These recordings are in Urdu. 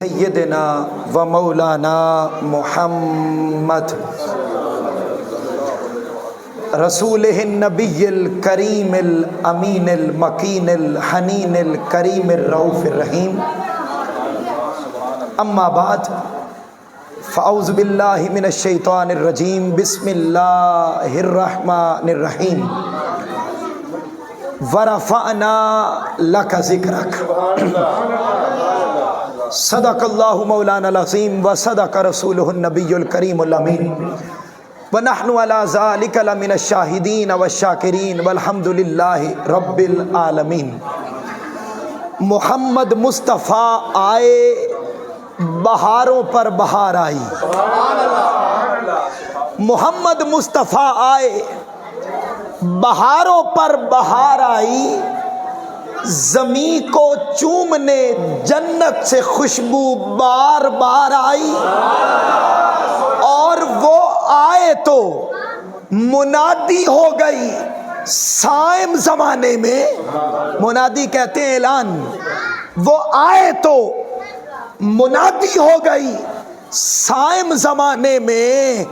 سیدنا و مولانا محمد رسولہ النبی الکریم الامین المکین الحنین الکریم الرؤوف الرحیم، اما بعد فاعوذ باللہ من الشیطان الرجیم، بسم اللہ الرحمن الرحیم۔ ورفعنا لک ذکرک، صدق اللہ مولانا العظیم و صدق رسولہ النبی الکریم الامین، ونحن علی ذلک لمن الشاہدین والشاکرین والحمد للہ رب العالمین۔ محمد مصطفیٰ آئے، بہاروں پر بہار آئی۔ محمد مصطفیٰ آئے، بہاروں پر بہار آئی، زمین کو چومنے جنت سے خوشبو بار بار آئی۔ اور وہ آئے تو منادی ہو گئی صائم زمانے میں، منادی کہتے ہیں اعلان، وہ آئے تو منادی ہو گئی صائم زمانے میں،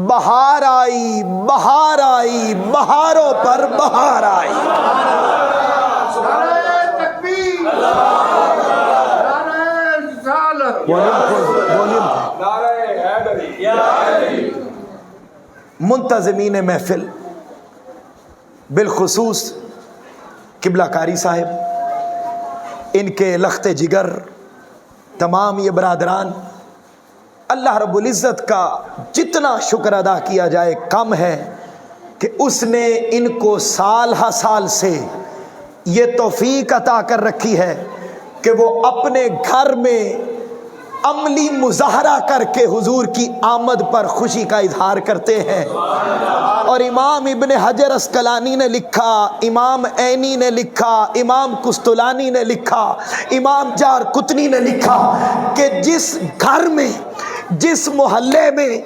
بہار آئی بہار آئی، بہاروں پر بہار آئی۔ منتظمین محفل، بالخصوص قبلہ کاری صاحب، ان کے لخت جگر، تمام یہ برادران، اللہ رب العزت کا جتنا شکر ادا کیا جائے کم ہے کہ اس نے ان کو سال ہا سال سے یہ توفیق عطا کر رکھی ہے کہ وہ اپنے گھر میں عملی مظاہرہ کر کے حضور کی آمد پر خوشی کا اظہار کرتے ہیں۔ اور امام ابن حجر اسقلانی نے لکھا، امام عینی نے لکھا، امام قسطلانی نے لکھا، امام جارقطنی نے لکھا کہ جس گھر میں، جس محلے میں،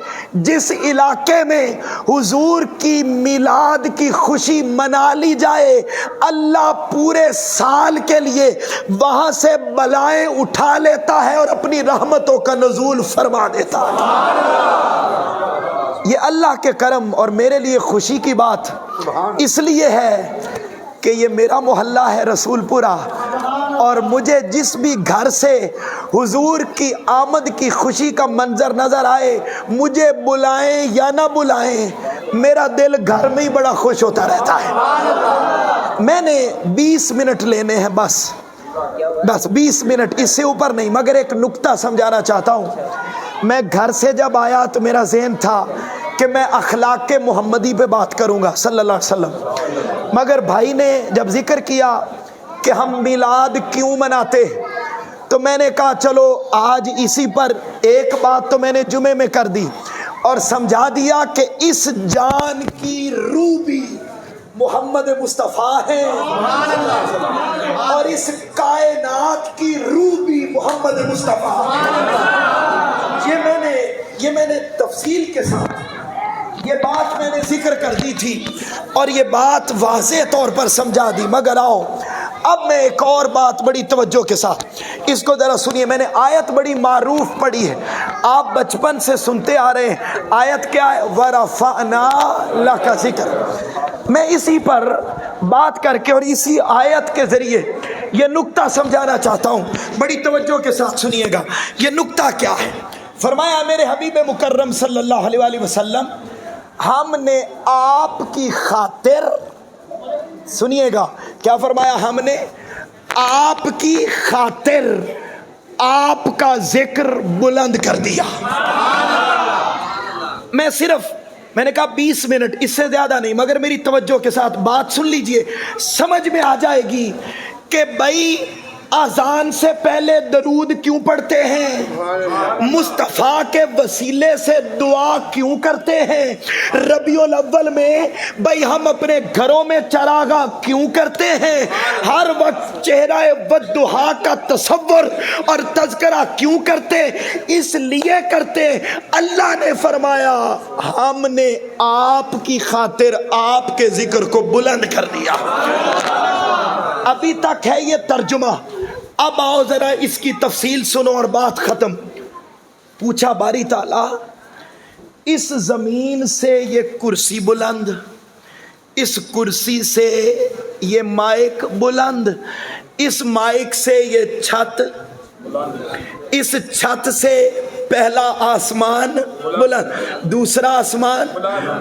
جس علاقے میں حضور کی میلاد کی خوشی منا لی جائے، اللہ پورے سال کے لیے وہاں سے بلائیں اٹھا لیتا ہے اور اپنی رحمتوں کا نزول فرما دیتا ہے۔ یہ اللہ کے کرم اور میرے لیے خوشی کی بات اس لیے ہے کہ یہ میرا محلہ ہے رسول پورہ، اور مجھے جس بھی گھر سے حضور کی آمد کی خوشی کا منظر نظر آئے، مجھے بلائیں یا نہ بلائیں، میرا دل گھر میں ہی بڑا خوش ہوتا رہتا ہے۔ میں نے 20 منٹ لینے ہیں، بس 20 منٹ، اس سے اوپر نہیں، مگر ایک نکتہ سمجھانا چاہتا ہوں۔ میں گھر سے جب آیا تو میرا ذہن تھا کہ میں اخلاق محمدی پہ بات کروں گا صلی اللہ علیہ وسلم، مگر بھائی نے جب ذکر کیا کہ ہم میلاد کیوں مناتے، تو میں نے کہا چلو آج اسی پر ایک بات تو میں نے جمعے میں کر دی اور سمجھا دیا کہ اس جان کی روح بھی محمد مصطفیٰ ہے، اور اس کائنات کی روح بھی محمد مصطفیٰ ہے۔ یہ میں نے تفصیل کے ساتھ یہ بات میں نے ذکر کر دی تھی اور یہ بات واضح طور پر سمجھا دی، مگر آؤ اب میں ایک اور بات بڑی توجہ کے ساتھ اس کو ذرا سنیے۔ میں نے آیت بڑی معروف پڑھی ہے، آپ بچپن سے سنتے آ رہے ہیں۔ آیت کیا ہے؟ وَرَفَعْنَا لَكَ ذِکْرَ۔ میں اسی پر بات کر کے اور اسی آیت کے ذریعے یہ نکتہ سمجھانا چاہتا ہوں، بڑی توجہ کے ساتھ سنیے گا۔ یہ نکتہ کیا ہے؟ فرمایا میرے حبیب مکرم صلی اللہ علیہ وآلہ وسلم، ہم نے آپ کی خاطر، سنیے گا کیا فرمایا، ہم نے آپ کی خاطر آپ کا ذکر بلند کر دیا۔ میں نے کہا 20 منٹ، اس سے زیادہ نہیں، مگر میری توجہ کے ساتھ بات سن لیجئے، سمجھ میں آ جائے گی کہ بھائی اذان سے پہلے درود کیوں پڑھتے ہیں، مصطفیٰ کے وسیلے سے دعا کیوں کرتے ہیں، ربیع الاول میں بھائی ہم اپنے گھروں میں چراغاں کیوں کرتے ہیں، ہر وقت چہرہ والضحیٰ کا تصور اور تذکرہ کیوں کرتے، اس لیے کرتے۔ اللہ نے فرمایا ہم نے آپ کی خاطر آپ کے ذکر کو بلند کر دیا۔ ابھی تک ہے یہ ترجمہ، اب آؤ ذرا اس کی تفصیل سنو اور بات ختم. پوچھا باری تعالیٰ اس زمین سے یہ کرسی بلند، اس کرسی سے یہ مائک بلند، اس مائک سے یہ چھت، اس چھت سے پہلا آسمان بلند، دوسرا آسمان،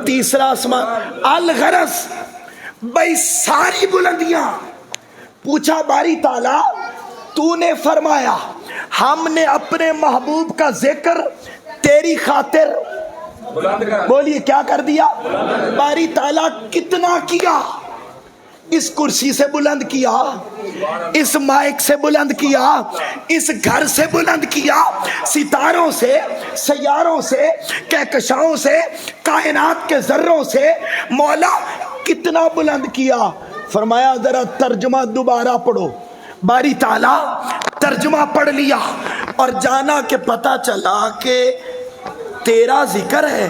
تیسرا آسمان، الغرض بھائی ساری بلندیاں. پوچھا باری تعالیٰ تو نے فرمایا ہم نے اپنے محبوب کا ذکر تیری خاطر بولیے کیا کر دیا؟ باری تعالیٰ کتنا کیا؟ اس کرسی سے بلند کیا، اس مائک سے بلند کیا، اس گھر سے بلند کیا، ستاروں سے، سیاروں سے، کہکشاؤں سے، کائنات کے ذروں سے مولا کتنا بلند کیا. فرمایا ذرا ترجمہ دوبارہ پڑھو. باری تعالیٰ ترجمہ پڑھ لیا اور جانا کہ پتہ چلا کہ تیرا ذکر ہے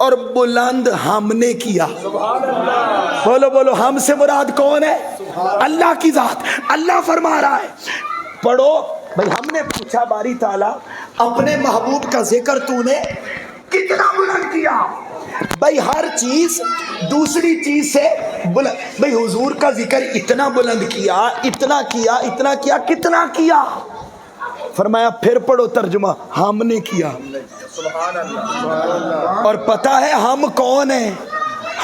اور بلند ہم نے کیا. بولو بولو ہم سے مراد کون ہے؟ اللہ کی ذات. اللہ فرما رہا ہے پڑھو بھائی. ہم نے پوچھا باری تعالیٰ اپنے محبوب کا ذکر تو نے کتنا بلند کیا؟ بھائی ہر چیز دوسری چیز سے بلند. بھائی حضور کا ذکر اتنا بلند کیا، اتنا کیا، اتنا کیا، کتنا کیا؟ فرمایا پھر پڑھو ترجمہ ہم نے کیا. اور پتہ ہے ہم کون ہیں؟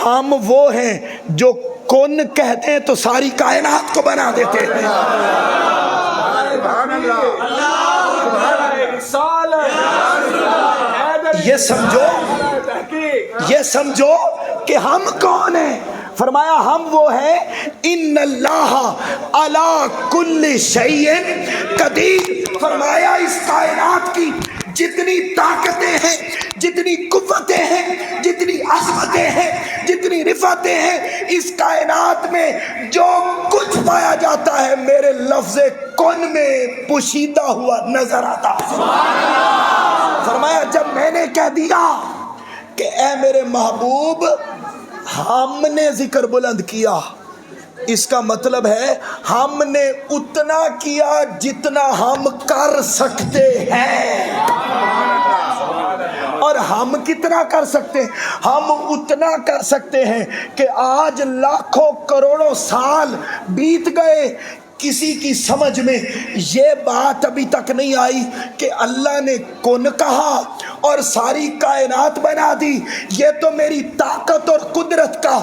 ہم وہ ہیں جو کون کہتے ہیں تو ساری کائنات کو بنا دیتے ہیں. یہ سمجھو کہ ہم کون ہیں. فرمایا ہم وہ ہیں ان اللہ علی کل شیء قدیر. فرمایا اس کائنات کی جتنی طاقتیں ہیں، جتنی قوتیں ہیں، جتنی عظمتیں ہیں، جتنی رفعتیں ہیں، اس کائنات میں جو کچھ پایا جاتا ہے میرے لفظ کن میں پوشیدہ ہوا نظر آتا. فرمایا جب میں نے کہہ دیا کہ اے میرے محبوب ہم نے ذکر بلند کیا، اس کا مطلب ہے ہم نے اتنا کیا جتنا ہم کر سکتے ہیں. اور ہم کتنا کر سکتے ہیں؟ ہم اتنا کر سکتے ہیں کہ آج لاکھوں کروڑوں سال بیت گئے، کسی کی سمجھ میں یہ بات ابھی تک نہیں آئی کہ اللہ نے کون کہا اور ساری کائنات بنا دی. یہ تو میری طاقت اور قدرت کا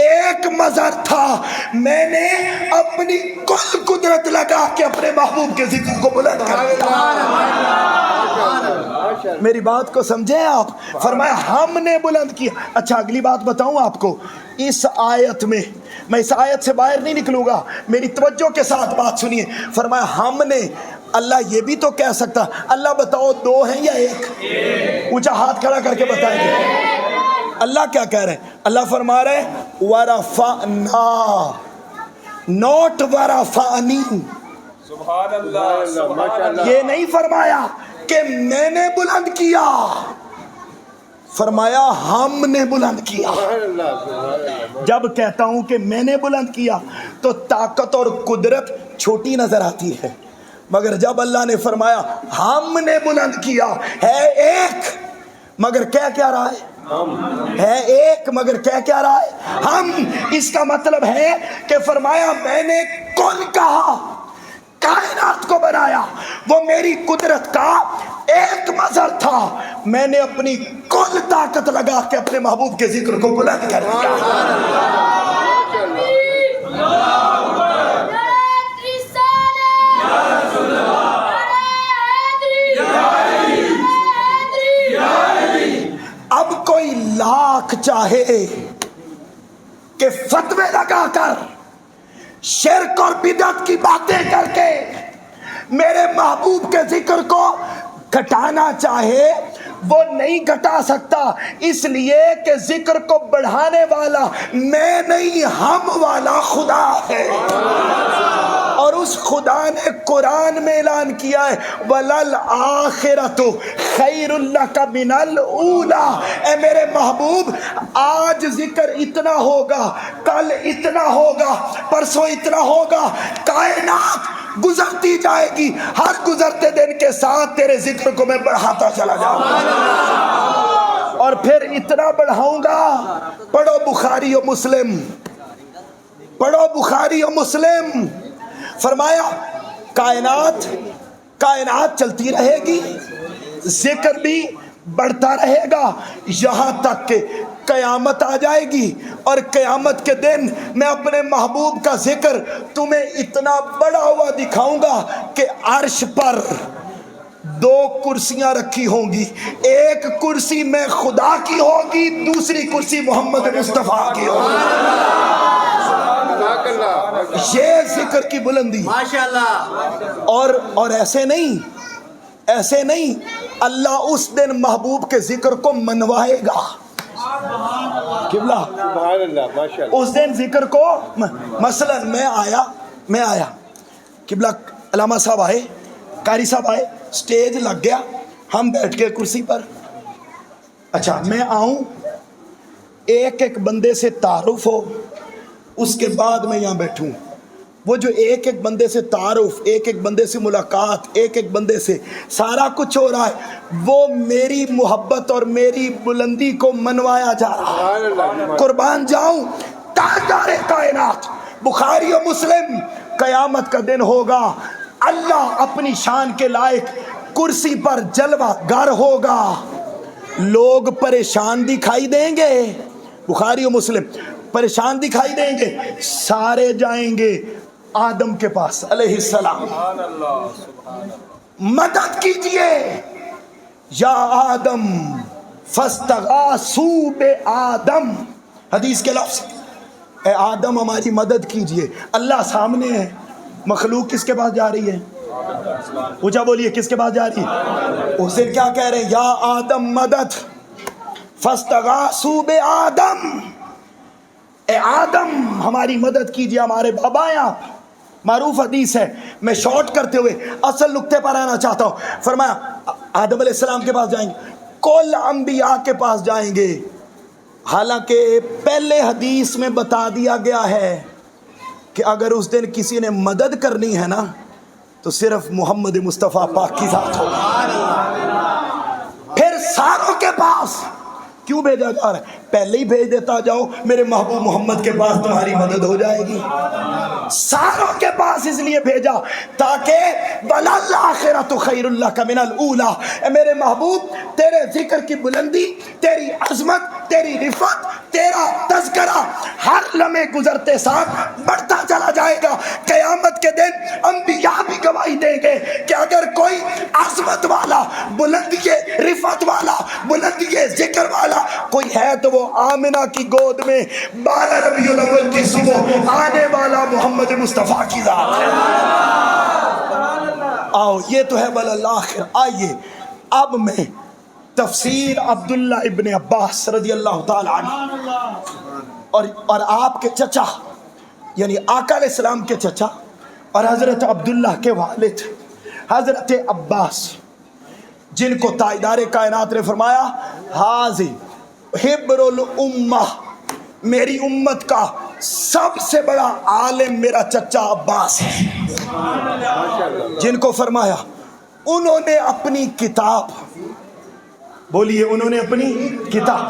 ایک مظہر تھا. میں نے اپنی کل قدرت لگا کے اپنے محبوب کے ذکر کو بلند کر دیا. میری بات کو سمجھیں آپ؟ فرمایا ہم نے بلند کیا. اچھا اگلی بات بتاؤں آپ کو. اس آیت میں میں اس آیت سے باہر نہیں نکلوں گا، میری توجہ کے ساتھ بات سنیے. فرمایا ہم نے. اللہ یہ بھی تو کہہ سکتا اللہ بتاؤ دو ہیں یا ایک؟ اونچا ہاتھ کھڑا کر کے بتائیں گے. اللہ کیا کہہ رہے ہیں؟ اللہ فرما رہے ورفعنا نوٹ ورفعنی. سبحان اللہ. یہ نہیں فرمایا کہ میں نے بلند کیا، فرمایا ہم نے بلند کیا. جب کہتا ہوں کہ میں نے بلند کیا تو طاقت اور قدرت چھوٹی نظر آتی ہے، مگر جب اللہ نے فرمایا ہم نے بلند کیا، ہے ایک مگر کہہ کیا رہا ہے؟ ہے ایک مگر کہہ کیا رہا ہے؟ ہم. اس کا مطلب ہے کہ فرمایا میں نے کون کہا، کائنات کو بنایا، وہ میری قدرت کا ایک مظہر تھا. میں نے اپنی کل طاقت لگا کے اپنے محبوب کے ذکر کو بلند کر دیا. اب کوئی لاکھ چاہے کہ فتوے لگا کر شرک اور بدعت کی باتیں کر کے میرے محبوب کے ذکر کو گھٹانا چاہے، وہ نہیں گھٹا سکتا، اس لیے کہ ذکر کو بڑھانے والا میں نہیں، ہم والا خدا ہے. اور اس خدا نے قرآن میں اعلان کیا ہے وَلَلْآخِرَةُ خَيْرٌ لَكَ مِنَ الْأُولَى. اے میرے محبوب آج ذکر اتنا ہوگا، کل اتنا ہوگا، پرسوں اتنا ہوگا، کائنات گزرتی جائے گی، ہر گزرتے دن کے ساتھ تیرے ذکر کو میں بڑھاتا چلا جاؤں گا، اور پھر اتنا بڑھاؤں گا، پڑھو بخاری و مسلم، پڑھو بخاری و مسلم، فرمایا کائنات چلتی رہے گی، ذکر بھی بڑھتا رہے گا، یہاں تک کہ قیامت آ جائے گی، اور قیامت کے دن میں اپنے محبوب کا ذکر تمہیں اتنا بڑا ہوا دکھاؤں گا کہ عرش پر 2 کرسیاں رکھی ہوں گی، ایک کرسی میں خدا کی ہوگی، دوسری کرسی محمد مصطفیٰ کی ہوگی۔ یہ ذکر کی بلندی، اور ایسے نہیں، اللہ اس دن محبوب کے ذکر کو منوائے گا، قبلہ اس دن ذکر کو، مثلا میں آیا قبلہ، علامہ صاحب آئے، قاری صاحب آئے، سٹیج لگ گیا، ہم بیٹھ کے کرسی پر، اچھا میں آؤں، ایک بندے سے تعارف ہو، اس کے بعد میں یہاں بیٹھوں، وہ جو ایک بندے سے تعارف، ایک بندے سے ملاقات، ایک بندے سے سارا کچھ ہو رہا ہے، وہ میری محبت اور میری بلندی کو منوایا جا رہا ہے۔ قربان جاؤں، تاجدار کائنات، بخاری و مسلم، قیامت کا دن ہوگا، اللہ اپنی شان کے لائق کرسی پر جلوہ گر ہوگا، لوگ پریشان دکھائی دیں گے، بخاری و مسلم، پریشان دکھائی دیں گے، سارے جائیں گے آدم کے پاس علیہ السلام، مدد کیجئے یا آدم فاستغاثوا بآدم، حدیث کے لفظ، اے آدم ہماری مدد کیجئے، اللہ سامنے ہے، مخلوق کس کے پاس جا رہی ہے؟ اونچا بولیے، کس کے پاس جا رہی ہے؟ اس دن کیا کہہ رہے ہیں؟ یا آدم مدد، فاستغاثوا بآدم، اے آدم ہماری مدد کیجئے، ہمارے بابا ہیں آپ، معروف حدیث ہے، میں شارٹ کرتے ہوئے اصل نقطے پر آنا چاہتا ہوں، فرمایا آدم علیہ السلام کے پاس جائیں گے، کل انبیاء کے پاس جائیں گے، حالانکہ پہلے حدیث میں بتا دیا گیا ہے کہ اگر اس دن کسی نے مدد کرنی ہے نا تو صرف محمد مصطفیٰ پاک کی ذات ہوگا، پھر ساروں کے پاس کیوں بھیجا جا رہا ہے؟ پہلے ہی بھیج دیتا جاؤ، میرے محبوب محمد کے پاس تمہاری مدد ہو جائے گی، ساروں کے پاس اس لیے بھیجا تاکہ وَلَلْآخِرَةُ خَيْرٌ لَكَ مِنَ الْأُولَى، اے میرے محبوب تیرے ذکر کی بلندی، تیری عظمت، تیری رفعت، تیرا تذکرہ ہر لمحے گزرتے ساتھ بڑھتا چلا جائے گا، قیامت کے دن انبیاء بھی گواہی دیں گے کہ اگر کوئی عظمت والا، بلندی رفعت والا، بلندی ذکر والا کوئی ہے تو وہ آمنہ کی گود میں 12 ربیع الاول کی صبح آنے والا محمد مصطفیٰ کی ذات ہے۔ آؤ یہ تو ہے بالآخر، آئیے اب میں تفسیر عبداللہ ابن عباس رضی اللہ تعالی عنہ اور آپ کے چچا یعنی آقا علیہ السلام کے چچا اور حضرت عبداللہ کے والد حضرت عباس، جن کو تاجدار کائنات نے فرمایا حاضی حبر الامہ، میری امت کا سب سے بڑا عالم میرا چچا عباس ہے، جن کو فرمایا انہوں نے اپنی کتاب، بولیے انہوں نے اپنی کتاب،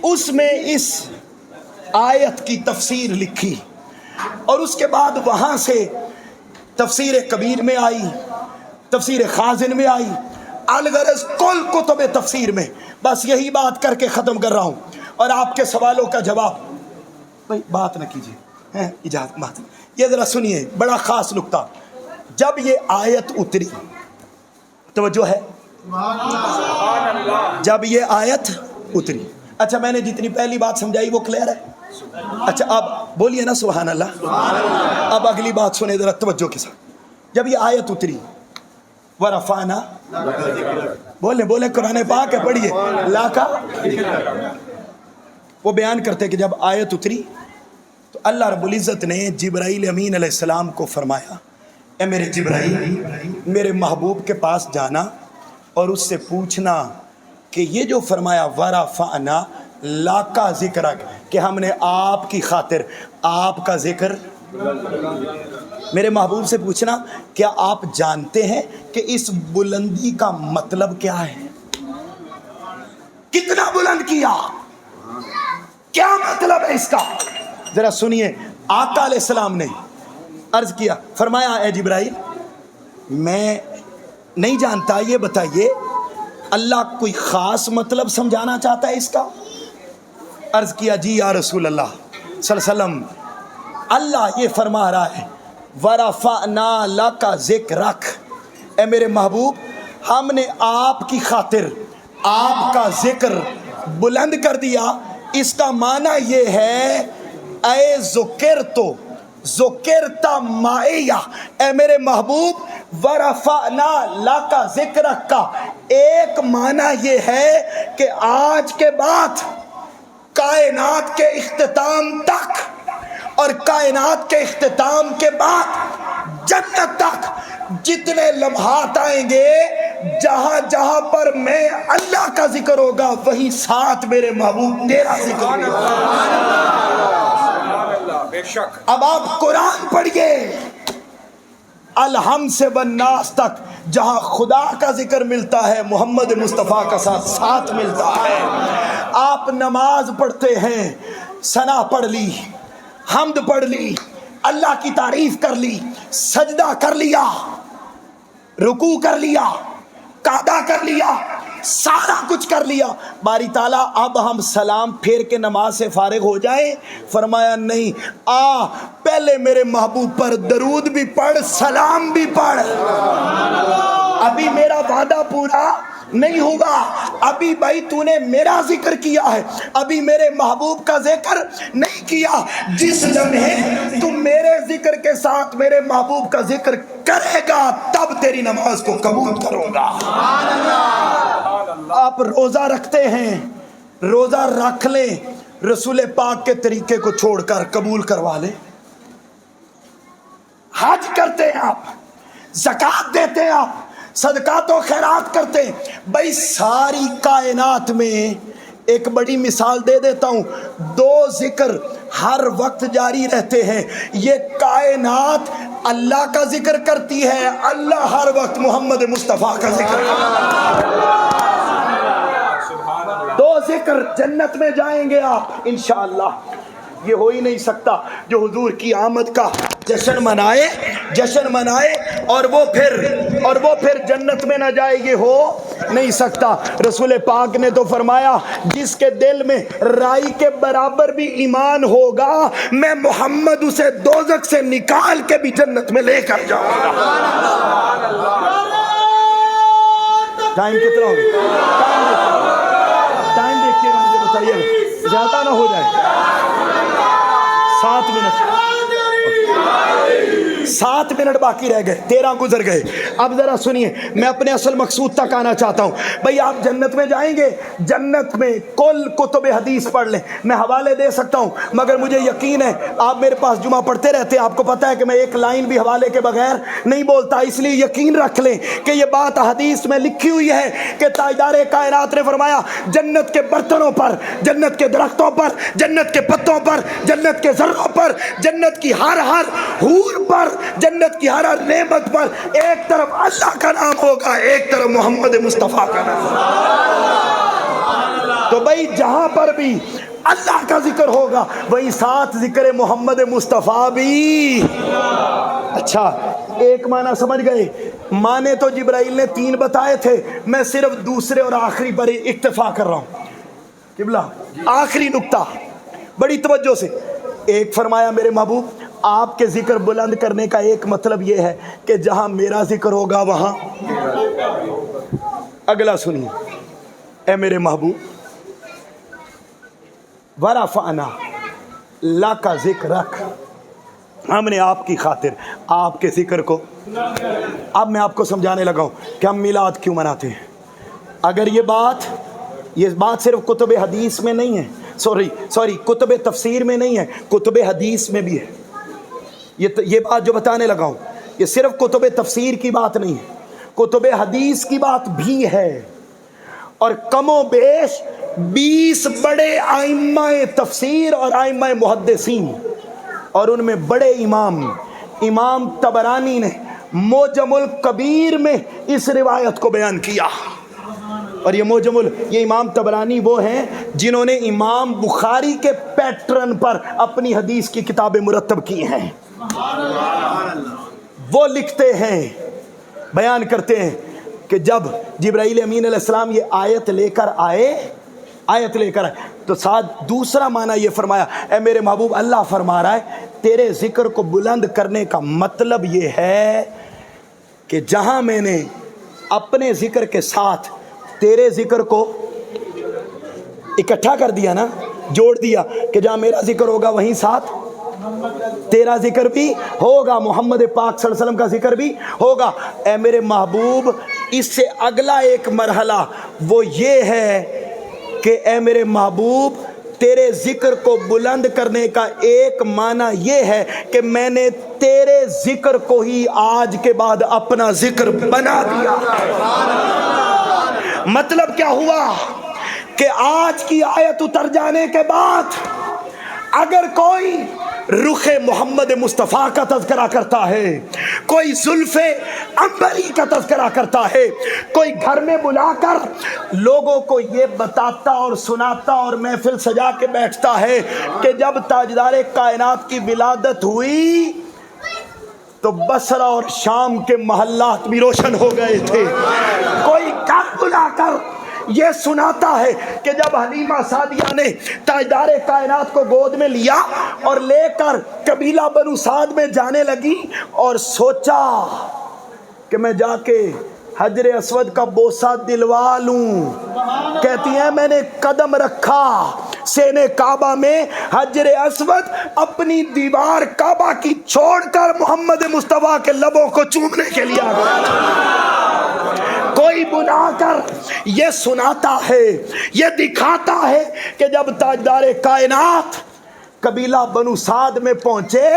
اس میں اس آیت کی تفسیر لکھی، اور اس کے بعد وہاں سے تفسیر کبیر میں آئی، تفسیر خازن میں آئی، الغرض کل کتب تفسیر میں، بس یہی بات کر کے ختم کر رہا ہوں، اور آپ کے سوالوں کا جواب، بھائی بات نہ کیجیے، اجازت بات، یہ ذرا سنیے، بڑا خاص نکتہ، جب یہ آیت اتری، توجہ ہے، جب یہ آیت اتری، اچھا میں نے جتنی پہلی بات سمجھائی وہ کلیئر ہے؟ اچھا اب بولیے نا سبحان اللہ، اب اگلی بات سنیں ذرا توجہ کے ساتھ، جب یہ آیت اتری وَرَفَعْنَا، بولیں قرآن پاک ہے، پڑھیے، لاکا، وہ بیان کرتے کہ جب آیت اتری تو اللہ رب العزت نے جبرائیل امین علیہ السلام کو فرمایا، اے میرے جبرائیل میرے محبوب کے پاس جانا اور اس سے پوچھنا کہ یہ جو فرمایا وَرَفَعْنَا لاکا ذکر، کہ ہم نے آپ کی خاطر آپ کا ذکر میرے محبوب سے پوچھنا کیا آپ جانتے ہیں کہ اس بلندی کا مطلب کیا ہے؟ کتنا بلند کیا، کیا مطلب ہے اس کا؟ ذرا سنیے، آقا علیہ السلام نے عرض کیا، فرمایا اے جبرائیل میں نہیں جانتا، یہ بتائیے اللہ کوئی خاص مطلب سمجھانا چاہتا ہے اس کا؟ عرض کیا جی یا رسول اللہ صلی اللہ علیہ وسلم، اللہ یہ فرما رہا ہے وَرَفَعْنَا لَكَ ذِكْرَكَ، اے میرے محبوب ہم نے آپ کی خاطر آپ کا ذکر بلند کر دیا۔ اس کا معنی یہ ہے اے ذکرتو ذکرتا مائیہ، اے میرے محبوب وَرَفَعْنَا لَكَ ذِكْرَكَ کا ایک معنی یہ ہے کہ آج کے بعد کائنات کے اختتام تک اور کائنات کے اختتام کے بعد جنت تک جتنے لمحات آئیں گے، جہاں جہاں پر میں اللہ کا ذکر ہوگا وہیں ساتھ میرے محبوب تیرا ذکر ہوگا۔ بے شک۔ اب آپ قرآن پڑھیے الحمد سے والناس تک، جہاں خدا کا ذکر ملتا ہے محمد مصطفیٰ کا ساتھ ملتا ہے۔ آپ نماز پڑھتے ہیں، ثنا پڑھ لی، حمد پڑھ لی، اللہ کی تعریف کر لی، سجدہ کر لیا، رکوع کر لیا، قعدہ کر لیا، سارا کچھ کر لیا، باری تعالیٰ اب ہم سلام پھیر کے نماز سے فارغ ہو جائیں؟ فرمایا نہیں، پہلے میرے محبوب پر درود بھی پڑھ، سلام بھی پڑھ۔ ابھی میرا وعدہ پورا نہیں ہوگا، ابھی بھائی تو نے میرا ذکر کیا ہے، ابھی میرے محبوب کا ذکر نہیں کیا۔ جس لمحے تو میرے ذکر کے ساتھ میرے محبوب کا ذکر کرے گا تب تیری نماز کو قبول کروں گا۔ آپ روزہ رکھتے ہیں، روزہ رکھ لیں، رسول پاک کے طریقے کو چھوڑ کر قبول کروا لیں۔ حج کرتے ہیں آپ، زکوٰۃ دیتے ہیں آپ، صدقات و خیرات کرتے ہیں، بھائی ساری کائنات میں ایک بڑی مثال دے دیتا ہوں، دو ذکر ہر وقت جاری رہتے ہیں، یہ کائنات اللہ کا ذکر کرتی ہے، اللہ ہر وقت محمد مصطفیٰ کا ذکر کرتا ہے۔ دو ذکر جنت میں جائیں گے آپ انشاءاللہ۔ یہ ہو ہی نہیں سکتا جو حضور کی آمد کا جشن منائے اور وہ پھر جنت میں نہ جائے، یہ ہو نہیں سکتا۔ رسول پاک نے تو فرمایا جس کے دل میں رائی کے برابر بھی ایمان ہوگا میں محمد اسے دوزخ سے نکال کے بھی جنت میں لے کر جاؤں گا۔ ٹائم کتنا ہو گیا؟ ٹائم دیکھیے گا، مجھے بتائیے زیادہ نہ ہو جائے۔ 7 منٹ باقی رہ گئے، 13 گزر گئے۔ اب ذرا سنیے، میں اپنے اصل مقصود تک آنا چاہتا ہوں۔ بھئی آپ جنت میں جائیں گے، جنت میں کل کتب حدیث پڑھ لیں، میں حوالے دے سکتا ہوں، مگر مجھے یقین ہے آپ میرے پاس جمعہ پڑھتے رہتے ہیں، آپ کو پتہ ہے کہ میں ایک لائن بھی حوالے کے بغیر نہیں بولتا، اس لیے یقین رکھ لیں کہ یہ بات حدیث میں لکھی ہوئی ہے کہ تاجدار کائنات نے فرمایا جنت کے برتنوں پر، جنت کے درختوں پر، جنت کے پتوں پر، جنت کے ذروں پر، جنت کی ہر حور پر، جنت کی ہر نعمت پر ایک طرف اللہ کا نام ہوگا، ایک طرف محمد مصطفیٰ کا نام ہوگا۔ تو بھائی جہاں پر بھی اللہ کا ذکر ہوگا وہی ساتھ ذکر محمد مصطفیٰ بھی۔ اچھا، ایک معنی سمجھ گئے؟ معنی تو جبرائیل نے 3 بتائے تھے، میں صرف دوسرے اور آخری پر اکتفا کر رہا ہوں۔ قبلہ آخری نقطہ بڑی توجہ سے، ایک فرمایا میرے محبوب آپ کے ذکر بلند کرنے کا ایک مطلب یہ ہے کہ جہاں میرا ذکر ہوگا وہاں۔ اگلا سنیے، اے میرے محبوب وَرَفَعْنَا لَكَ ذِكْرَكَ، ہم نے آپ کی خاطر آپ کے ذکر کو، اب میں آپ کو سمجھانے لگا ہوں کہ ہم میلاد کیوں مناتے ہیں۔ اگر یہ بات صرف کتب حدیث میں نہیں ہے، سوری کتب تفسیر میں نہیں ہے، کتب حدیث میں بھی ہے۔ یہ بات جو بتانے لگا ہوں یہ صرف کتب تفسیر کی بات نہیں ہے، کتب حدیث کی بات بھی ہے، اور کم و بیش 20 بڑے ائمہ تفسیر اور ائمہ محدثین، اور ان میں بڑے امام امام طبرانی نے موجم الکبیر میں اس روایت کو بیان کیا. اور یہ امام طبرانی وہ ہیں جنہوں نے امام بخاری کے پیٹرن پر اپنی حدیث کی کتابیں مرتب کی ہیں. وہ لکھتے ہیں، بیان کرتے ہیں کہ جب جبرائیل امین علیہ السلام یہ آیت لے کر آئے تو ساتھ دوسرا معنی یہ فرمایا، اے میرے محبوب، اللہ فرما رہا ہے تیرے ذکر کو بلند کرنے کا مطلب یہ ہے کہ جہاں میں نے اپنے ذکر کے ساتھ تیرے ذکر کو اکٹھا کر دیا نا، جوڑ دیا، کہ جہاں میرا ذکر ہوگا وہیں ساتھ تیرا ذکر بھی ہوگا، محمد پاک صلی اللہ علیہ وسلم کا ذکر بھی ہوگا. اے میرے محبوب، اس سے اگلا ایک مرحلہ وہ یہ ہے کہ اے میرے محبوب، تیرے ذکر کو بلند کرنے کا ایک معنی یہ ہے کہ میں نے تیرے ذکر کو ہی آج کے بعد اپنا ذکر بنا دیا. مطلب کیا ہوا کہ آج کی آیت اتر جانے کے بعد اگر کوئی رخ محمد مصطفیٰ کا تذکرہ کرتا ہے، کوئی زلف عنبری کا تذکرہ کرتا ہے، کوئی گھر میں بلا کر لوگوں کو یہ بتاتا اور سناتا اور محفل سجا کے بیٹھتا ہے کہ جب تاجدار کائنات کی ولادت ہوئی تو بصرہ اور شام کے محلات بھی روشن ہو گئے تھے. کوئی گھر بلا کر یہ سناتا ہے کہ جب حلیمہ سعدیہ نے تاجدار کائنات کو گود میں لیا اور لے کر قبیلہ بنو سعد میں جانے لگی اور سوچا کہ میں جا کے حجر اسود کا بوسہ دلوا لوں، کہتی ہیں میں نے قدم رکھا سینے کعبہ میں، حجر اسود اپنی دیوار کعبہ کی چھوڑ کر محمد مصطفیٰ کے لبوں کو چومنے کے لیے آ گیا. کوئی بلا کر یہ سناتا ہے، یہ دکھاتا ہے کہ جب تاجدار کائنات قبیلہ بنو سعد میں پہنچے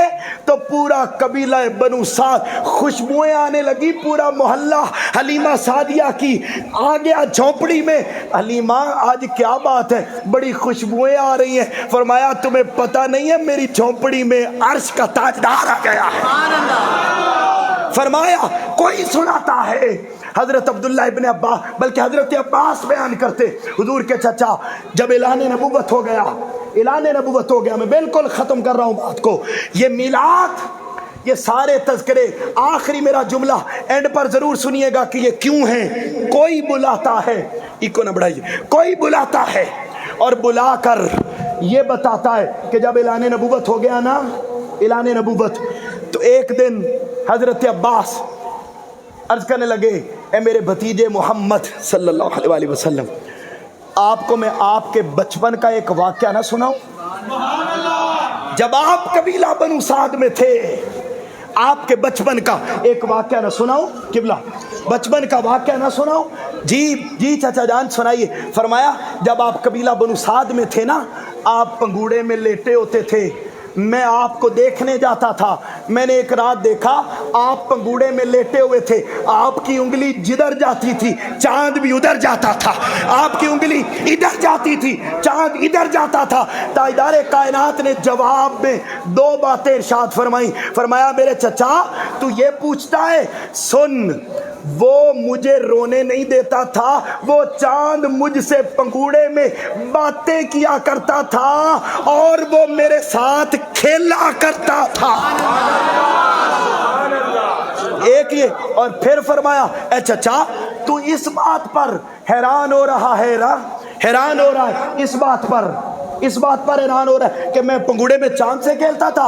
تو پورا قبیلہ بنو سعد خوشبوئیں آنے لگی، پورا محلہ حلیمہ سعدیہ کی آ گیا جھونپڑی میں. حلیمہ آج کیا بات ہے، بڑی خوشبوئیں آ رہی ہیں. فرمایا تمہیں پتہ نہیں ہے میری جھونپڑی میں عرش کا تاجدار آ گیا ہے. فرمایا کوئی سناتا ہے، حضرت عبداللہ ابن عباس بلکہ حضرت عباس بیان کرتے، حضور کے چچا جب اعلان نبوت ہو گیا، میں بالکل ختم کر رہا ہوں بات کو، یہ میلاد، یہ سارے تذکرے، آخری میرا جملہ اینڈ پر ضرور سنیے گا کہ یہ کیوں ہیں. کوئی بلاتا ہے، ایکو نہ بڑھائیے، کوئی بلاتا ہے اور بلا کر یہ بتاتا ہے کہ جب اعلان نبوت ہو گیا نا، اعلان نبوت، تو ایک دن حضرت عباس عرض کرنے لگے، اے میرے بھتیجے محمد صلی اللہ علیہ وسلم، آپ کو میں آپ کے بچپن کا ایک واقعہ نہ سناؤں؟ جب آپ قبیلہ بنو سعد میں تھے، آپ کے بچپن کا ایک واقعہ نہ سناؤں؟ قبلہ بچپن کا واقعہ نہ سناؤں؟ جی چچا جان سنائیے. فرمایا جب آپ قبیلہ بنو سعد میں تھے نا، آپ پنگوڑے میں لیٹے ہوتے تھے، میں آپ کو دیکھنے جاتا تھا. میں نے ایک رات دیکھا آپ پنگوڑے میں لیٹے ہوئے تھے، آپ کی انگلی جدھر جاتی تھی چاند بھی ادھر جاتا تھا، آپ کی انگلی ادھر جاتی تھی چاند ادھر جاتا تھا. تاجدار کائنات نے جواب میں دو باتیں ارشاد فرمائی. فرمایا میرے چچا تو یہ پوچھتا ہے، سن، وہ مجھے رونے نہیں دیتا تھا، وہ چاند مجھ سے پنگوڑے میں باتیں کیا کرتا تھا اور وہ میرے ساتھ کھیلا کرتا تھا. ایک یہ، اور پھر فرمایا اے چچا تو اس بات پر حیران ہو رہا ہے اس بات پر حیران ہو رہا ہے کہ میں پنگوڑے میں چاند سے کھیلتا تھا.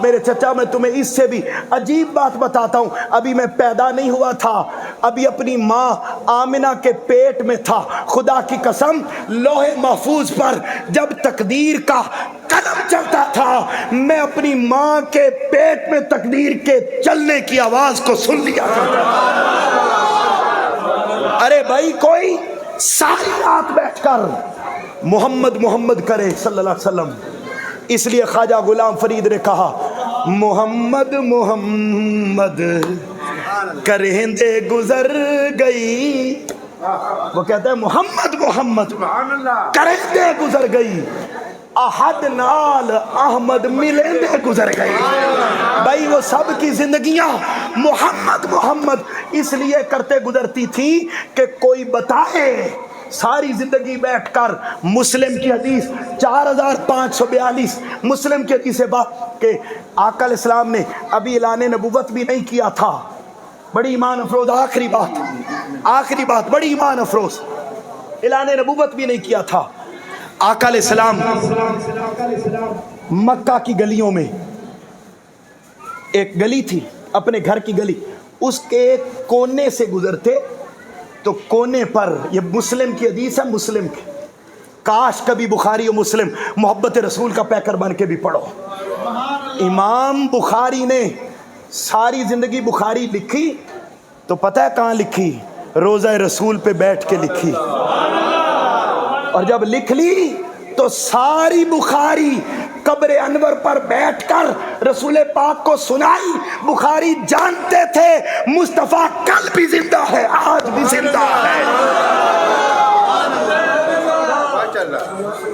میرے چچا میں تمہیں اس سے بھی عجیب بات بتاتا ہوں. ابھی میں پیدا نہیں ہوا تھا، ابھی اپنی ماں آمنہ کے پیٹ میں تھا. خدا کی قسم لوح محفوظ پر جب تقدیر کا قدم چلتا تھا، میں اپنی ماں کے پیٹ میں تقدیر کے چلنے کی آواز کو سن لیا کرتا تھا. ارے بھائی کوئی ساری رات بیٹھ کر محمد کرے صلی اللہ علیہ وسلم. اس لیے خواجہ غلام فرید نے کہا، محمد کرہندے گزر گئی. وہ کہتا ہے محمد کرہندے گزر گئی. احد نال احمد ملے گزر گئے. بھائی وہ سب کی زندگیاں محمد محمد اس لیے کرتے گزرتی تھی کہ کوئی بتائے. ساری زندگی بیٹھ کر مسلم کی حدیث 4542 مسلم کی حدیث ہے بات کہ آقا علیہ السلام نے ابھی اعلان نبوت بھی نہیں کیا تھا. بڑی ایمان افروز آخری بات بڑی ایمان افروز، اعلان نبوت بھی نہیں کیا تھا. آقا علیہ السلام مکہ کی گلیوں میں ایک گلی تھی، اپنے گھر کی گلی، اس کے ایک کونے سے گزرتے تو کونے پر، یہ مسلم کی حدیث ہے، مسلم کی، کاش کبھی بخاری و مسلم محبت رسول کا پیکر بن کے بھی پڑھو. امام بخاری نے ساری زندگی بخاری لکھی تو پتہ ہے کہاں لکھی؟ روضہ رسول پہ بیٹھ کے لکھی. اور جب لکھ لی تو ساری بخاری قبر انور پر بیٹھ کر رسول پاک کو سنائی. بخاری جانتے تھے مصطفیٰ کل بھی زندہ ہے، آج بھی زندہ ہے.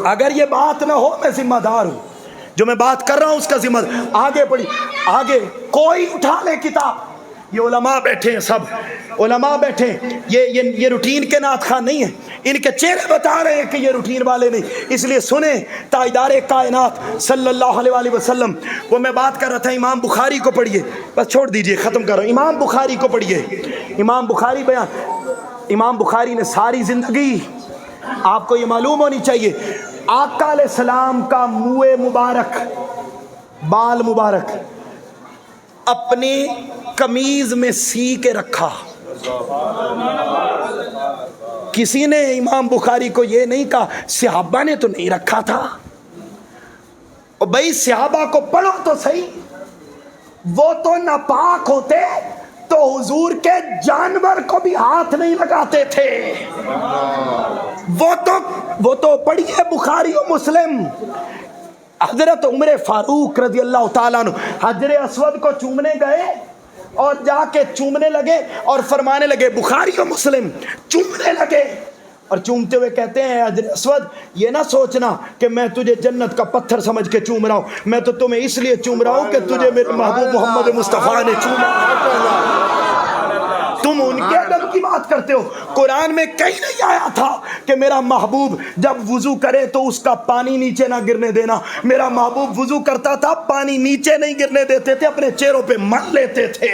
اگر یہ بات نہ ہو میں ذمہ دار ہوں، جو میں بات کر رہا ہوں اس کا ذمہ. آگے پڑھی، آگے کوئی اٹھا لے کتاب. یہ علماء بیٹھے ہیں، سب علماء بیٹھے ہیں. یہ روٹین کے نعت خواہ نہیں ہیں، ان کے چہرے بتا رہے ہیں کہ یہ روٹین والے نہیں. اس لیے سنیں تاجدار کائنات صلی اللہ علیہ وآلہ وسلم. وہ میں بات کر رہا تھا امام بخاری کو پڑھیے، بس چھوڑ دیجئے، ختم کر رہا ہوں. امام بخاری کو پڑھیے. امام بخاری امام بخاری نے ساری زندگی، آپ کو یہ معلوم ہونی چاہیے، آقا علیہ السلام کا منہ مبارک، بال مبارک اپنی قمیض میں سی کے رکھا. کسی نے امام بخاری کو یہ نہیں کہا صحابہ نے تو نہیں رکھا تھا. اور بھائی صحابہ کو پڑھو تو صحیح، وہ تو ناپاک ہوتے تو حضور کے جانور کو بھی ہاتھ نہیں لگاتے تھے. وہ تو پڑھیے بخاری و مسلم. حضرت عمر فاروق رضی اللہ تعالیٰ عنہ حجر اسود کو چومنے گئے اور جا کے چومنے لگے اور فرمانے لگے، بخاری و مسلم، چومنے لگے اور چومتے ہوئے کہتے ہیں حجر اسود یہ نہ سوچنا کہ میں تجھے جنت کا پتھر سمجھ کے چوم رہا ہوں، میں تو تمہیں اس لیے چوم رہا ہوں کہ تجھے میرے محبوب محمد مصطفیٰ نے چوما. تم ان کے ادب کی بات کرتے ہو. قرآن میں کہیں نہیں آیا تھا کہ میرا محبوب جب وضو کرے تو اس کا پانی نیچے نہ گرنے دینا. میرا محبوب وضو کرتا تھا، پانی نیچے نہیں گرنے دیتے تھے، اپنے چہروں پہ مل لیتے تھے.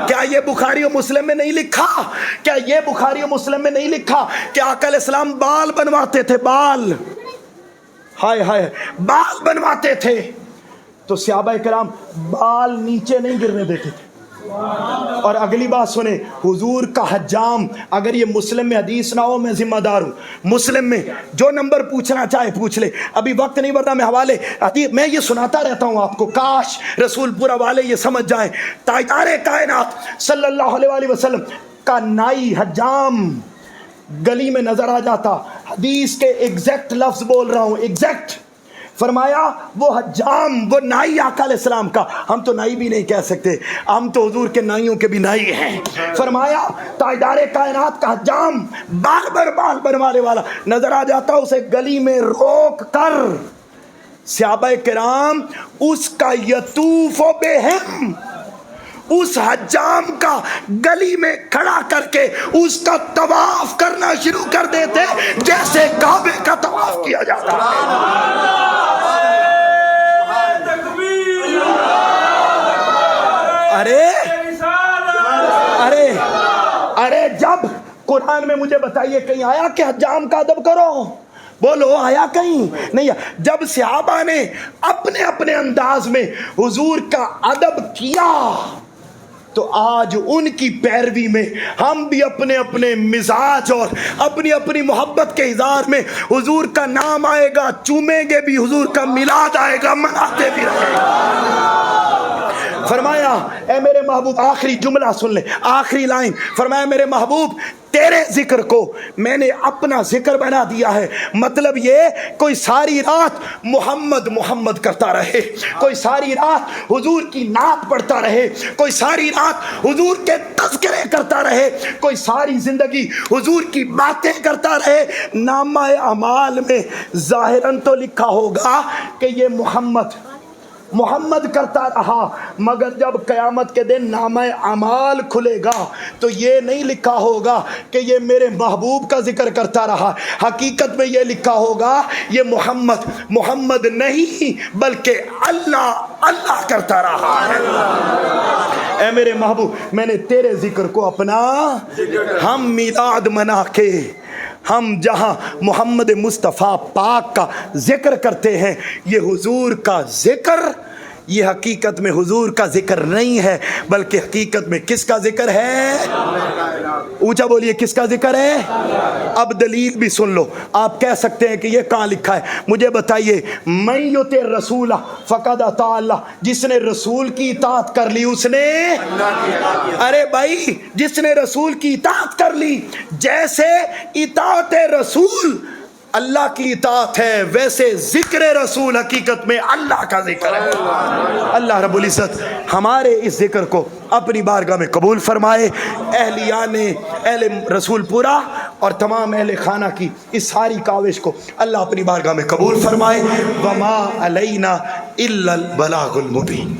کیا یہ بخاری و مسلم میں نہیں لکھا؟ کیا یہ بخاری و مسلم میں نہیں لکھا کہ آقا علیہ السلام بال بنواتے تھے؟ بال، ہائے ہائے، بال بنواتے تھے تو صحابہ کرام بال نیچے نہیں گرنے دیتے تھے. اور اگلی بات سنیں، حضور کا حجام، اگر یہ مسلم میں حدیث نہ ہو میں ذمہ دار ہوں. مسلم میں جو نمبر پوچھنا چاہے پوچھ لے، ابھی وقت نہیں ورنہ میں حوالے حدیث میں یہ سناتا رہتا ہوں آپ کو، کاش رسول پورا والے یہ سمجھ جائیں. تاجدار کائنات صلی اللہ علیہ وآلہ وسلم کا نائی حجام گلی میں نظر آ جاتا. حدیث کے ایگزیکٹ لفظ بول رہا ہوں، ایگزیکٹ. فرمایا وہ حجام، وہ نائی آقا علیہ السلام کا، ہم تو نائی بھی نہیں کہہ سکتے، ہم تو حضور کے نائیوں کے بھی نائی ہیں. فرمایا تاجدار کائنات کا حجام بال بنوانے والا نظر آ جاتا، اسے گلی میں روک کر صحابہ کرام اس کا یطوف بہم، اس حجام کا گلی میں کھڑا کر کے اس کا طواف کرنا شروع کر دیتے جیسے کعبے کا طواف کیا جاتا ہے. ارے جب قرآن میں مجھے بتائیے کہیں آیا کہ حجام کا ادب کرو؟ بولو آیا کہیں؟ نہیں. جب صحابہ نے اپنے اپنے انداز میں حضور کا ادب کیا تو آج ان کی پیروی میں ہم بھی اپنے اپنے مزاج اور اپنی اپنی محبت کے اظہار میں حضور کا نام آئے گا چومیں گے بھی، حضور کا میلاد آئے گا مناتے بھی رہیں گے. فرمایا اے میرے محبوب، آخری جملہ سن لے، آخری لائن فرمایا میرے محبوب تیرے ذکر کو میں نے اپنا ذکر بنا دیا ہے۔ مطلب یہ کوئی ساری رات محمد محمد کرتا رہے، کوئی ساری رات حضور کی نعت پڑھتا رہے، کوئی ساری رات حضور کے تذکرے کرتا رہے، کوئی ساری زندگی حضور کی باتیں کرتا رہے، نامہ اعمال میں ظاہراً تو لکھا ہوگا کہ یہ محمد محمد کرتا رہا، مگر جب قیامت کے دن نامہ اعمال کھلے گا تو یہ نہیں لکھا ہوگا کہ یہ میرے محبوب کا ذکر کرتا رہا، حقیقت میں یہ لکھا ہوگا یہ محمد محمد نہیں بلکہ اللہ اللہ کرتا رہا ہے۔ اے میرے محبوب میں نے تیرے ذکر کو اپنا، ہم میلاد منا کے ہم جہاں محمد مصطفیٰ پاک کا ذکر کرتے ہیں، یہ حضور کا ذکر، یہ حقیقت میں حضور کا ذکر نہیں ہے بلکہ حقیقت میں کس کا ذکر ہے؟ اونچا بولیے، کس کا ذکر ہے؟ اب دلیل بھی سن لو۔ آپ کہہ سکتے ہیں کہ یہ کہاں لکھا ہے؟ مجھے بتائیے، من یطع الرسول فقد اطاع اللہ، جس نے رسول کی اطاعت کر لی اس نے، ارے بھائی جس نے رسول کی اطاعت کر لی، جیسے اطاعت رسول اللہ کی اطاعت ہے ویسے ذکر رسول حقیقت میں اللہ کا ذکر ہے۔ اللہ رب العزت ہمارے اس ذکر کو اپنی بارگاہ میں قبول فرمائے، اہلیان اہل رسول پورا اور تمام اہل خانہ کی اس ساری کاوش کو اللہ اپنی بارگاہ میں قبول فرمائے۔ وما علینا الا البلاغ المبین۔